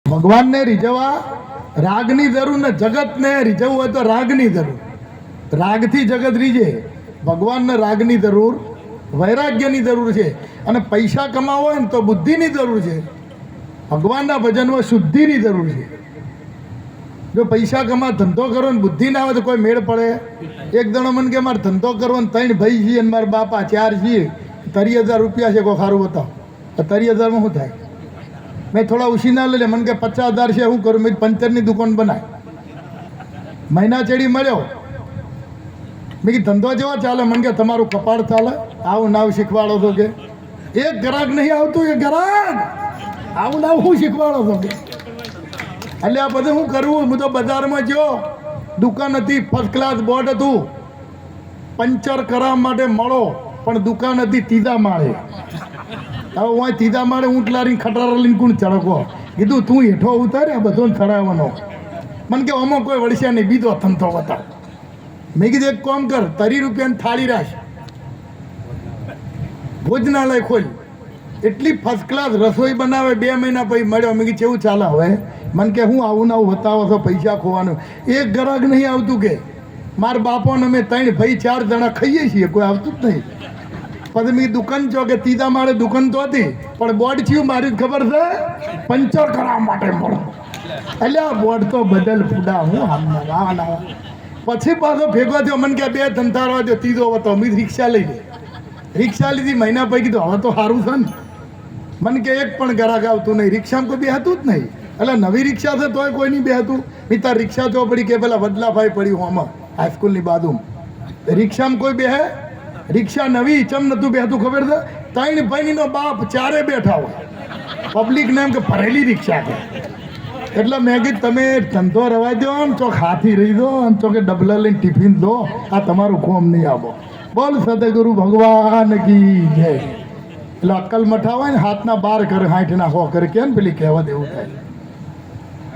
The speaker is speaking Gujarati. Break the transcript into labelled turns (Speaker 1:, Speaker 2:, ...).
Speaker 1: ભગવાનને રીઝવવા રાગની જરૂર ને જગતને રીઝવવું હોય તો રાગની જરૂર. રાગથી જગત રીઝે, ભગવાનને રાગની જરૂર, વૈરાગ્યની જરૂર છે. અને પૈસા કમાવો હોય ને તો બુદ્ધિની જરૂર છે. ભગવાનના ભજનમાં શુદ્ધિની જરૂર છે. જો પૈસા કમા ધંધો કરો ને બુદ્ધિ ના આવે તો કોઈ મેળ પડે? એક જણો મને કે મારે ધંધો કરવો ને 3 ભાઈ છીએ અને મારા બાપા 4 છીએ, 30,000 રૂપિયા છે, કોઈ સારું બતાવો. 30,000માં શું થાય? મેં થોડા ઉછીના લઈ લે, મને કે 50,000 છે, શું કરું? મેં પંચરની દુકાન બનાવી, મહિના ચેડી મળ્યો. મેં કીધું ધંધો જેવો ચાલે? મને કે તમારું કપાળ ચાલે, આવું નાવ શીખવાડો છો કે? એક ગ્રાહક નહીં આવતું, એ ગ્રાહક આવું નાવ શું શીખવાડો છો કે? એટલે આ બધું શું કરવું? હું તો બજારમાં ગયો, દુકાન હતી, ફર્સ્ટ ક્લાસ બોર્ડ હતું, પંચર કરાવવા માટે મળો, પણ દુકાન હતી ત્રીજા માળે. હવે હું ત્રીજા માળે ઊંટ લારીને ખટારા લઈને કોણ ચડકો? કીધું તું હેઠો ઉતારે, બધો ચડાવવાનો. મને કે આમાં કોઈ વળસ્યા નહીં, બીજો ધંધો બતાવ. મેં કીધું એક કામ કર, 30 રૂપિયાની થાળી રાખ, ભોજનાલય ખોલ, એટલી ફર્સ્ટ ક્લાસ રસોઈ બનાવે. 2 મહિના પછી મળ્યો. મેં કીધું કેવું ચાલે હવે? મને કે હું આવું ને આવું બતાવો છો, પૈસા ખોવાનું. એક ગ્રાહક નહીં આવતું કે મારા બાપોને અમે 3 ભાઈ 4 જણા ખાઈએ છીએ, કોઈ આવતું જ નહીં. પછી મેં દુકાન છો કે ત્રીજા માળે દુકાન તો હતી, પણ બોર્ડ થયું મારી જ ખબર છે, પંચર કરાવવા માટે મળો. એટલે આ બોર્ડ તો બદલ ફૂડા હું આમના. પછી પાછો ભેગો થયો, મને કે 2 ધંધા રવા દો, ત્રીજો હતો. મેં રિક્ષા લઈ ગઈ, રિક્ષા લીધી. મહિના પછી કીધું હવે તો સારું છે ને. મને કે એક પણ ગ્રાહક આવતું નહીં, રિક્ષામાં કોઈ બેહતું જ નહીં. એટલે નવી રિક્ષા છે તોય કોઈ નહીં બેહતું. મેં તાર રિક્ષા તો પડી કે પેલા વડલાભાઈ પડી હું આમાં હાઈસ્કૂલની બાજુમાં, રિક્ષામાં કોઈ બેહે? રિક્ષા નવી ચમ નતું બેહતું ખબર છે? 3 ભાઈનો બાપ 4 બેઠા હોય, પબ્લિકને એમ કે ભરેલી રિક્ષા છે. એટલે મેં કીધું તમે ધંધો રવા દો ને, ચોક હાથી રહી દો અને ચોકે ડબલા લઈને ટિફિન દો, આ તમારું કોમ નહીં આવો. બોલ સદગુરુ ભગવાન કી જય. એટલે અક્કલ મઠા હોય ને હાથના 12 કરે, 60 ના 100 કરે, કેમ પેલી કહેવત એવું થાય.